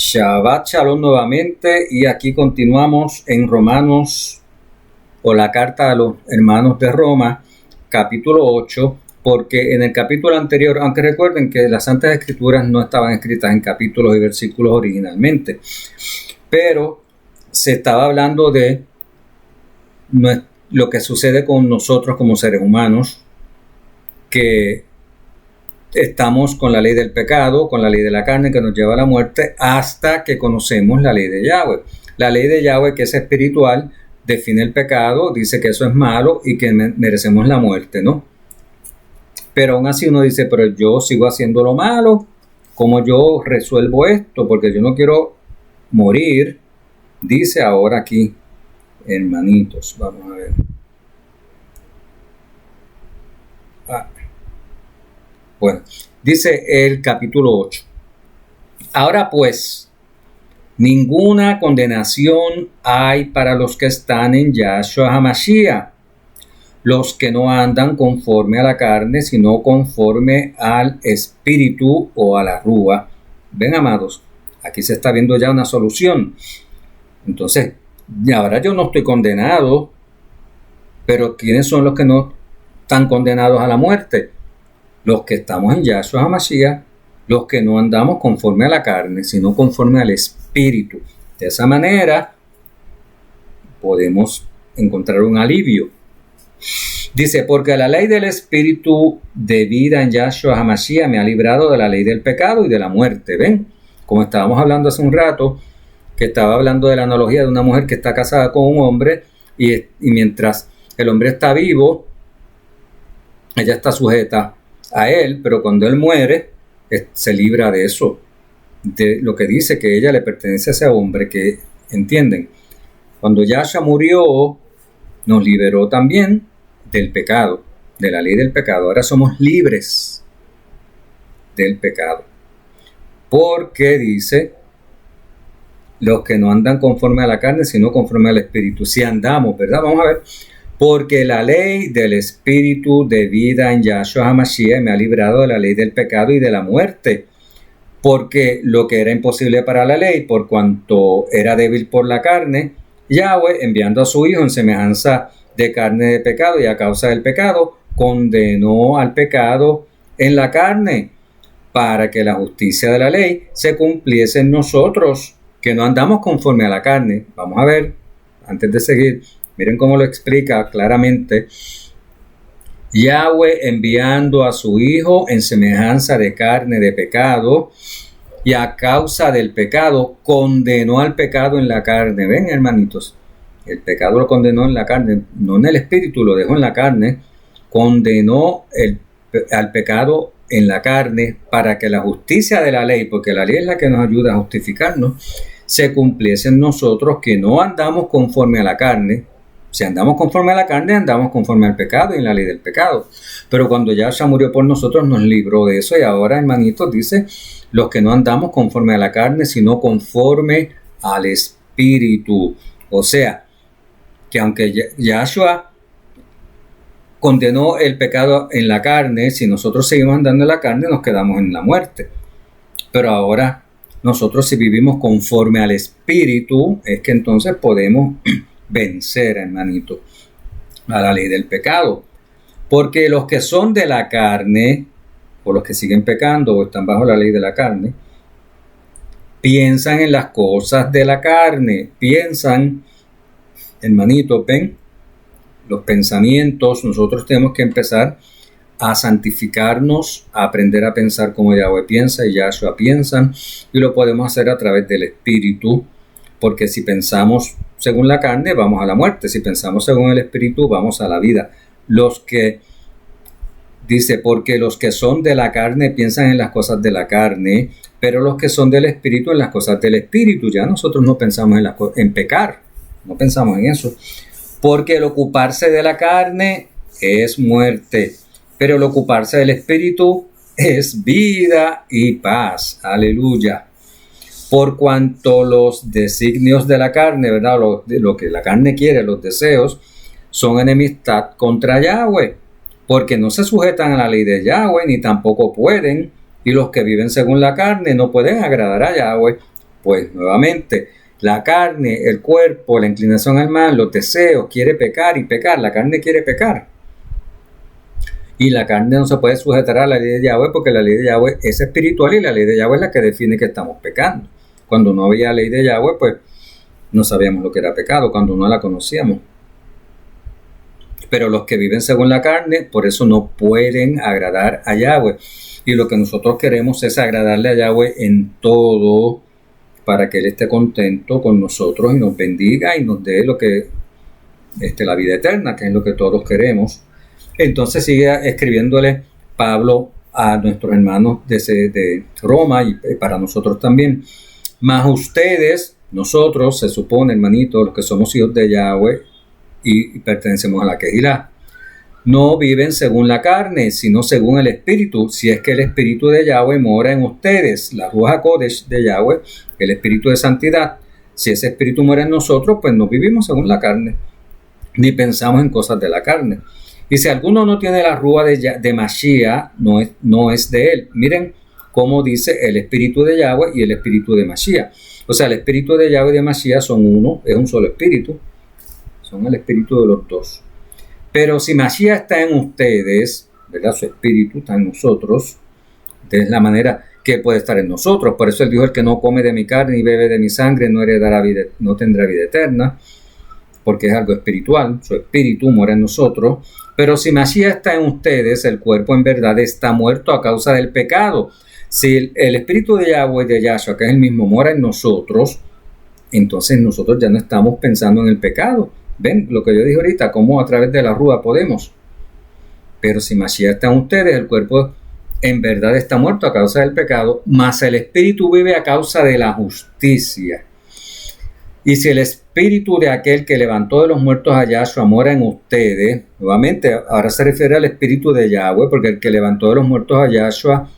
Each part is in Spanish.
Shabbat Shalom nuevamente, y aquí continuamos en Romanos, o la carta a los hermanos de Roma, capítulo 8, porque en el capítulo anterior, aunque recuerden que las Santas Escrituras no estaban escritas en capítulos y versículos originalmente, pero se estaba hablando de lo que sucede con nosotros como seres humanos, que estamos con la ley del pecado, con la ley de la carne que nos lleva a la muerte, hasta que conocemos la ley de Yahweh. La ley de Yahweh, que es espiritual, define el pecado, dice que eso es malo y que merecemos la muerte, ¿no? Pero aún así uno dice, pero yo sigo haciendo lo malo, ¿cómo yo resuelvo esto? Porque yo no quiero morir. Dice ahora aquí, hermanitos, vamos a ver. Bueno, dice el capítulo 8. Ahora pues, ninguna condenación hay para los que están en Yahshua HaMashiach, los que no andan conforme a la carne, sino conforme al espíritu o a la rúa. Ven, amados, aquí se está viendo ya una solución. Entonces, ahora yo no estoy condenado, pero ¿quiénes son los que no están condenados a la muerte? Los que estamos en Yahshua HaMashiach, los que no andamos conforme a la carne, sino conforme al espíritu. De esa manera podemos encontrar un alivio. Dice, porque la ley del espíritu de vida en Yahshua HaMashiach me ha librado de la ley del pecado y de la muerte. ¿Ven? Como estábamos hablando hace un rato, que estaba hablando de la analogía de una mujer que está casada con un hombre y mientras el hombre está vivo, ella está sujeta a él, pero cuando él muere, se libra de eso, de lo que dice que ella le pertenece a ese hombre, que entienden. Cuando Yahshua murió, nos liberó también del pecado, de la ley del pecado. Ahora somos libres del pecado, porque dice, los que no andan conforme a la carne, sino conforme al espíritu. Si andamos, ¿verdad? Vamos a ver. Porque la ley del espíritu de vida en Yahshua HaMashiach me ha librado de la ley del pecado y de la muerte. Porque lo que era imposible para la ley, por cuanto era débil por la carne, Yahweh, enviando a su Hijo en semejanza de carne de pecado y a causa del pecado, condenó al pecado en la carne, para que la justicia de la ley se cumpliese en nosotros, que no andamos conforme a la carne. Vamos a ver, antes de seguir, miren cómo lo explica claramente. Yahweh, enviando a su Hijo en semejanza de carne de pecado y a causa del pecado, condenó al pecado en la carne. ¿Ven, hermanitos? El pecado lo condenó en la carne, no en el espíritu, lo dejó en la carne. Condenó al pecado en la carne para que la justicia de la ley, porque la ley es la que nos ayuda a justificarnos, se cumpliese en nosotros, que no andamos conforme a la carne. Si andamos conforme a la carne, andamos conforme al pecado y en la ley del pecado. Pero cuando Yahshua murió por nosotros, nos libró de eso. Y ahora, hermanitos, dice, los que no andamos conforme a la carne, sino conforme al espíritu. O sea, que aunque Yahshua condenó el pecado en la carne, si nosotros seguimos andando en la carne, nos quedamos en la muerte. Pero ahora, nosotros si vivimos conforme al espíritu, es que entonces podemos vencer, hermanito, a la ley del pecado. Porque los que son de la carne, o los que siguen pecando o están bajo la ley de la carne, piensan en las cosas de la carne, piensan, hermanito, ven, los pensamientos. Nosotros tenemos que empezar a santificarnos, a aprender a pensar como Yahweh piensa y Yahshua piensan, y lo podemos hacer a través del espíritu, porque si pensamos según la carne, vamos a la muerte. Si pensamos según el espíritu, vamos a la vida. Dice, porque los que son de la carne piensan en las cosas de la carne, pero los que son del espíritu en las cosas del espíritu. Ya nosotros no pensamos en pecar, no pensamos en eso. Porque el ocuparse de la carne es muerte, pero el ocuparse del espíritu es vida y paz. Aleluya. Por cuanto los designios de la carne, ¿verdad? Lo que la carne quiere, los deseos, son enemistad contra Yahweh, porque no se sujetan a la ley de Yahweh, ni tampoco pueden, y los que viven según la carne no pueden agradar a Yahweh. Pues nuevamente, la carne, el cuerpo, la inclinación al mal, los deseos, quiere pecar y pecar. La carne quiere pecar. Y la carne no se puede sujetar a la ley de Yahweh porque la ley de Yahweh es espiritual y la ley de Yahweh es la que define que estamos pecando. Cuando no había ley de Yahweh, pues no sabíamos lo que era pecado, cuando no la conocíamos. Pero los que viven según la carne, por eso no pueden agradar a Yahweh. Y lo que nosotros queremos es agradarle a Yahweh en todo, para que Él esté contento con nosotros y nos bendiga y nos dé lo que la vida eterna, que es lo que todos queremos. Entonces sigue escribiéndole Pablo a nuestros hermanos de Roma y para nosotros también. Mas ustedes, nosotros, se supone, hermanitos, los que somos hijos de Yahweh y pertenecemos a la Kehilá, no viven según la carne, sino según el Espíritu, si es que el Espíritu de Yahweh mora en ustedes, la Ruach HaKodesh de Yahweh, el Espíritu de Santidad. Si ese Espíritu mora en nosotros, pues no vivimos según la carne, ni pensamos en cosas de la carne. Y si alguno no tiene la Ruach de Mashiach, no es de él. Miren cómo dice el Espíritu de Yahweh y el Espíritu de Mashiach. O sea, el Espíritu de Yahweh y de Mashiach son uno, es un solo Espíritu. Son el Espíritu de los dos. Pero si Mashiach está en ustedes, ¿verdad? Su Espíritu está en nosotros, de la manera que puede estar en nosotros. Por eso él dijo, el que no come de mi carne y bebe de mi sangre no tendrá vida eterna, porque es algo espiritual, su Espíritu mora en nosotros. Pero si Mashiach está en ustedes, el cuerpo en verdad está muerto a causa del pecado. Si el Espíritu de Yahweh, de Yahshua, que es el mismo, mora en nosotros, entonces nosotros ya no estamos pensando en el pecado. ¿Ven lo que yo dije ahorita? Cómo a través de la Ruach podemos. Pero si Mashiach está en ustedes, el cuerpo en verdad está muerto a causa del pecado, mas el Espíritu vive a causa de la justicia. Y si el Espíritu de aquel que levantó de los muertos a Yahshua mora en ustedes, nuevamente, ahora se refiere al Espíritu de Yahweh, porque el que levantó de los muertos a Yahshua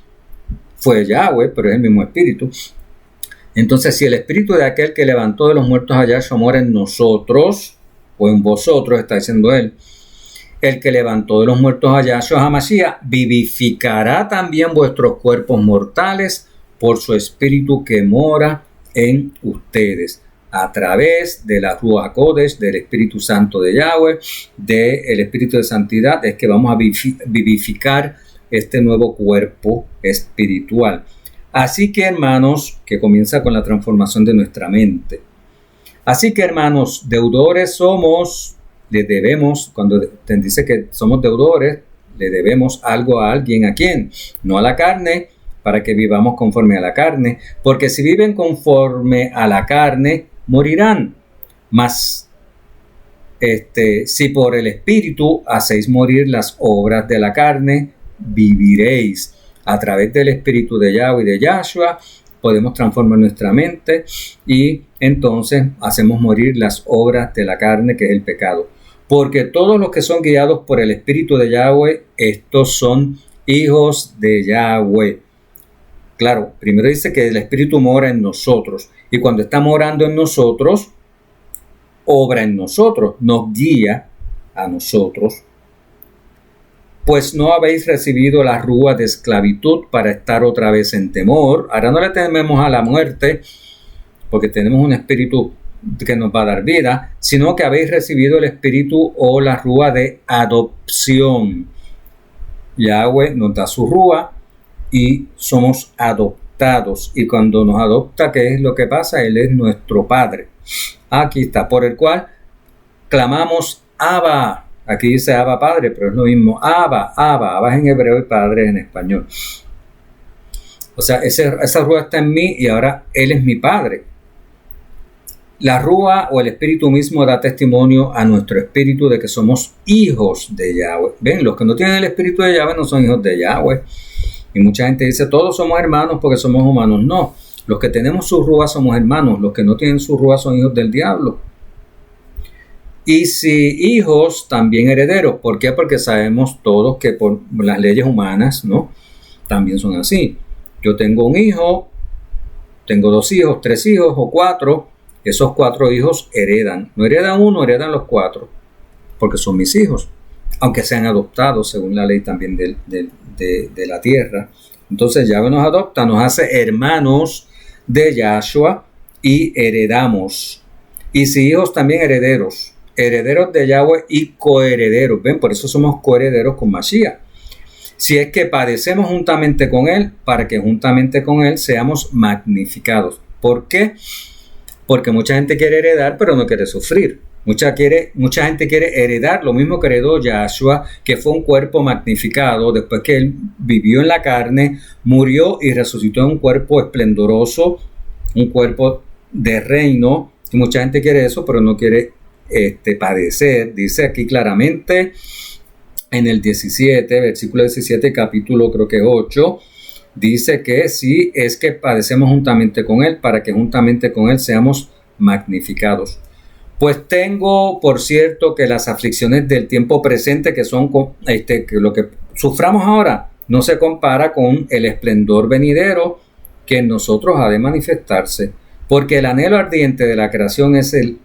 fue Yahweh, pero es el mismo Espíritu. Entonces, si el Espíritu de aquel que levantó de los muertos a Yahshua mora en nosotros, o en vosotros, está diciendo él, el que levantó de los muertos a Yahshua HaMashiach vivificará también vuestros cuerpos mortales por su Espíritu que mora en ustedes, a través de la Ruach HaKodesh, del Espíritu Santo de Yahweh, del Espíritu de Santidad, es que vamos a vivificar este nuevo cuerpo espiritual. Así que, hermanos, que comienza con la transformación de nuestra mente. Así que, hermanos, deudores somos, le debemos, cuando te dice que somos deudores, le debemos algo a alguien. ¿A quién? No a la carne, para que vivamos conforme a la carne, porque si viven conforme a la carne, morirán. Mas, si por el Espíritu hacéis morir las obras de la carne, viviréis. A través del Espíritu de Yahweh y de Yahshua, podemos transformar nuestra mente y entonces hacemos morir las obras de la carne, que es el pecado. Porque todos los que son guiados por el Espíritu de Yahweh, estos son hijos de Yahweh. Claro, primero dice que el Espíritu mora en nosotros. Y cuando está morando en nosotros, obra en nosotros, nos guía a nosotros. Pues no habéis recibido la Ruach de esclavitud para estar otra vez en temor. Ahora no le tememos a la muerte, porque tenemos un espíritu que nos va a dar vida, sino que habéis recibido el espíritu o la Ruach de adopción. Yahweh nos da su Ruach y somos adoptados. Y cuando nos adopta, ¿qué es lo que pasa? Él es nuestro Padre. Aquí está, por el cual clamamos Abba. Aquí dice Abba Padre, pero es lo mismo. Abba es en hebreo y Padre es en español. O sea, esa Ruach está en mí y ahora Él es mi Padre. La Ruach o el Espíritu mismo da testimonio a nuestro espíritu de que somos hijos de Yahweh. Ven, los que no tienen el Espíritu de Yahweh no son hijos de Yahweh. Y mucha gente dice, todos somos hermanos porque somos humanos. No, los que tenemos su Ruach somos hermanos. Los que no tienen su Ruach son hijos del diablo. Y si hijos, también herederos. ¿Por qué? Porque sabemos todos que por las leyes humanas, ¿no? También son así. Yo tengo un hijo, tengo 2 hijos, 3 hijos o 4. Esos 4 hijos heredan. No heredan uno, heredan los 4. Porque son mis hijos. Aunque sean adoptados según la ley también de la tierra. Entonces Yahweh nos adopta, nos hace hermanos de Yahshua. y heredamos. Y si hijos, también herederos. Herederos de Yahweh y coherederos. ¿Ven? Por eso somos coherederos con Mashiach. Si es que padecemos juntamente con Él, para que juntamente con Él seamos magnificados. ¿Por qué? Porque mucha gente quiere heredar, pero no quiere sufrir. Mucha gente quiere heredar lo mismo que heredó Yahshua, que fue un cuerpo magnificado después que Él vivió en la carne, murió y resucitó en un cuerpo esplendoroso, un cuerpo de reino. Y mucha gente quiere eso, pero no quiere padecer. Dice aquí claramente en el 17, versículo 17, capítulo creo que 8, dice que sí, es que padecemos juntamente con Él, para que juntamente con Él seamos magnificados. Pues tengo, por cierto, que las aflicciones del tiempo presente, que son que lo que suframos ahora, no se compara con el esplendor venidero que en nosotros ha de manifestarse. Porque el anhelo ardiente de la creación es el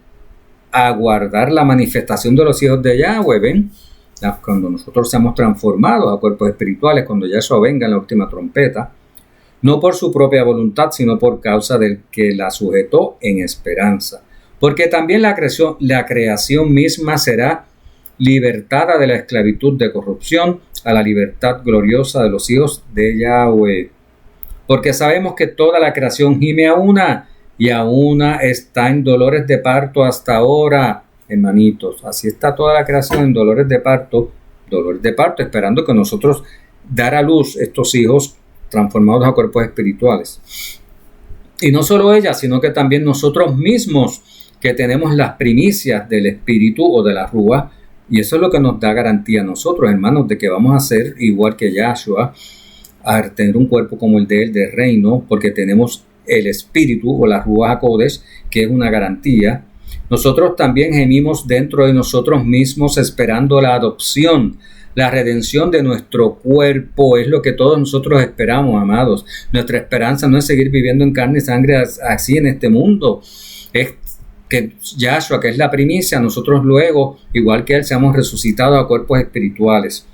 aguardar la manifestación de los hijos de Yahweh. ¿Ven? Cuando nosotros seamos transformados a cuerpos espirituales, cuando Yahshua venga en la última trompeta, no por su propia voluntad, sino por causa del que la sujetó en esperanza. Porque también la creación misma será libertada de la esclavitud de corrupción a la libertad gloriosa de los hijos de Yahweh. Porque sabemos que toda la creación gime a una, y a una está en dolores de parto hasta ahora. Hermanitos, así está toda la creación en dolores de parto, esperando que nosotros dar a luz estos hijos transformados a cuerpos espirituales. Y no solo ella, sino que también nosotros mismos, que tenemos las primicias del espíritu o de la rúa, y eso es lo que nos da garantía a nosotros, hermanos, de que vamos a ser igual que Yahshua, a tener un cuerpo como el de él, de reino, porque tenemos el espíritu o la rúa HaKodesh, que es una garantía. Nosotros también gemimos dentro de nosotros mismos esperando la adopción, la redención de nuestro cuerpo. Es lo que todos nosotros esperamos, amados. Nuestra esperanza no es seguir viviendo en carne y sangre así en este mundo. Es que Yahshua, que es la primicia, nosotros luego, igual que Él, seamos resucitados a cuerpos espirituales.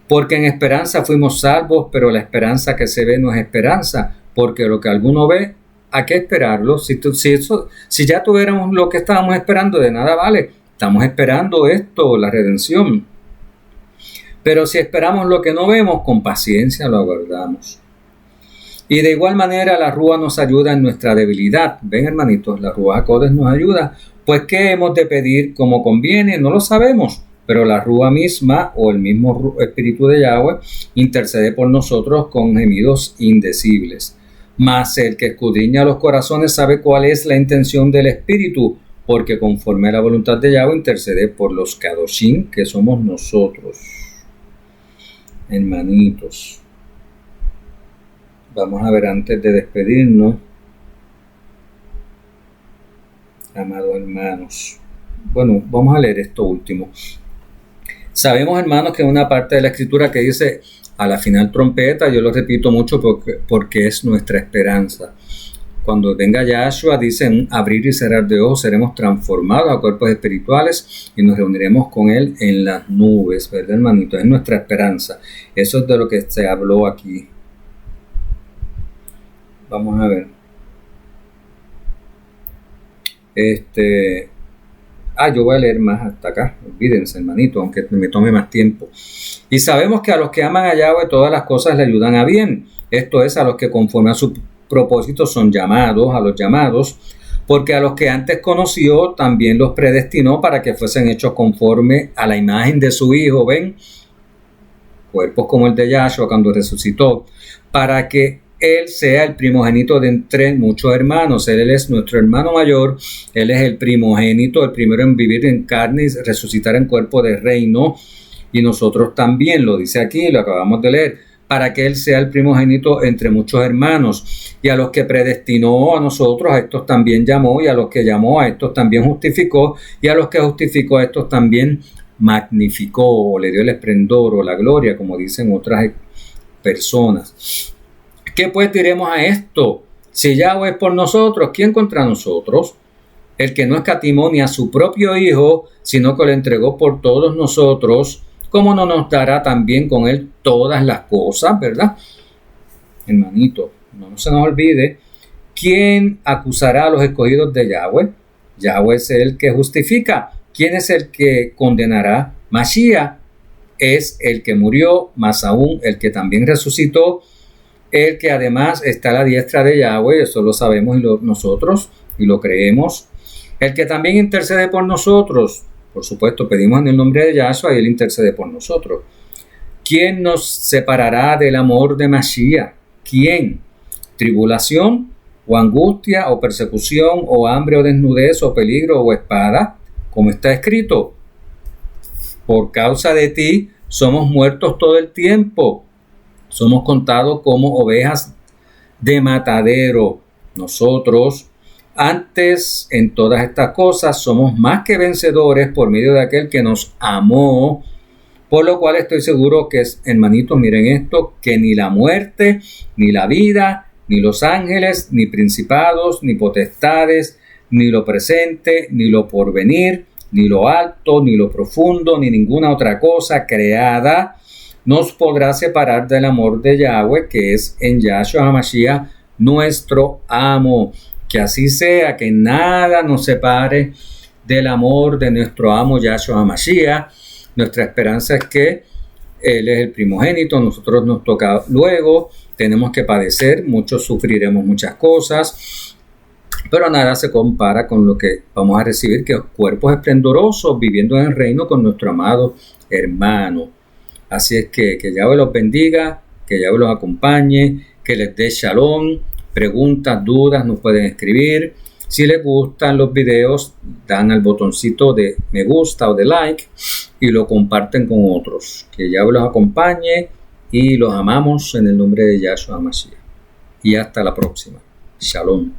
Porque en esperanza fuimos salvos, pero la esperanza que se ve no es esperanza, porque lo que alguno ve, ¿a qué esperarlo? Si ya tuviéramos lo que estábamos esperando, de nada vale. Estamos esperando esto, la redención. Pero si esperamos lo que no vemos, con paciencia lo aguardamos. Y de igual manera la rúa nos ayuda en nuestra debilidad. Ven, hermanitos, la rúa HaKodesh nos ayuda. Pues ¿qué hemos de pedir como conviene? No lo sabemos. Pero la rúa misma o el mismo espíritu de Yahweh intercede por nosotros con gemidos indecibles. Mas el que escudriña los corazones sabe cuál es la intención del espíritu, porque conforme a la voluntad de Yahweh intercede por los Kadoshim, que somos nosotros. Hermanitos, vamos a ver antes de despedirnos, amados hermanos. Bueno, vamos a leer esto último. Sabemos, hermanos, que una parte de la escritura que dice a la final trompeta, yo lo repito mucho porque es nuestra esperanza. Cuando venga Yahshua, dice en abrir y cerrar de ojos, seremos transformados a cuerpos espirituales y nos reuniremos con Él en las nubes, ¿verdad, hermanito? Es nuestra esperanza. Eso es de lo que se habló aquí. Vamos a ver. Yo voy a leer más hasta acá, olvídense, hermanito, aunque me tome más tiempo. Y sabemos que a los que aman a Yahweh todas las cosas le ayudan a bien. Esto es, a los que conforme a su propósito son llamados, a los llamados, porque a los que antes conoció también los predestinó para que fuesen hechos conforme a la imagen de su Hijo. ¿Ven? Cuerpos como el de Yahshua cuando resucitó, para que Él sea el primogénito de entre muchos hermanos. Él es nuestro hermano mayor, Él es el primogénito, el primero en vivir en carne y resucitar en cuerpo de reino. Y nosotros también, lo dice aquí, lo acabamos de leer, para que Él sea el primogénito entre muchos hermanos. Y a los que predestinó a nosotros, a estos también llamó, y a los que llamó, a estos también justificó, y a los que justificó, a estos también magnificó, o le dio el esplendor o la gloria, como dicen otras personas. ¿Qué pues diremos a esto? Si Yahweh es por nosotros, ¿quién contra nosotros? El que no escatimó ni a su propio Hijo, sino que lo entregó por todos nosotros, ¿cómo no nos dará también con Él todas las cosas, verdad? Hermanito, no se nos olvide ¿Quién acusará a los escogidos de Yahweh? Yahweh es el que justifica. ¿Quién es el que condenará? Mashiach es el que murió, más aún el que también resucitó, el que además está a la diestra de Yahweh, eso lo sabemos nosotros y lo creemos. El que también intercede por nosotros, por supuesto, pedimos en el nombre de Yahshua y él intercede por nosotros. ¿Quién nos separará del amor de Mashiach? ¿Quién? ¿Tribulación o angustia o persecución o hambre o desnudez o peligro o espada? Como está escrito, por causa de ti somos muertos todo el tiempo. Somos contados como ovejas de matadero. Nosotros, antes en todas estas cosas, somos más que vencedores por medio de aquel que nos amó. Por lo cual estoy seguro que, hermanitos, miren esto, que ni la muerte, ni la vida, ni los ángeles, ni principados, ni potestades, ni lo presente, ni lo porvenir, ni lo alto, ni lo profundo, ni ninguna otra cosa creada nos podrá separar del amor de Yahweh, que es en Yahshua HaMashiach, nuestro amo. Que así sea, que nada nos separe del amor de nuestro amo Yahshua HaMashiach. Nuestra esperanza es que Él es el primogénito, nosotros nos toca luego, tenemos que padecer, muchos sufriremos muchas cosas, pero nada se compara con lo que vamos a recibir, que es cuerpos esplendorosos, viviendo en el reino con nuestro amado hermano. Así es que Yahweh los bendiga, que Yahweh los acompañe, que les dé shalom. Preguntas, dudas, nos pueden escribir. Si les gustan los videos, dan al botoncito de me gusta o de like y lo comparten con otros. Que Yahweh los acompañe y los amamos en el nombre de Yahshua HaMashiach. Y hasta la próxima. Shalom.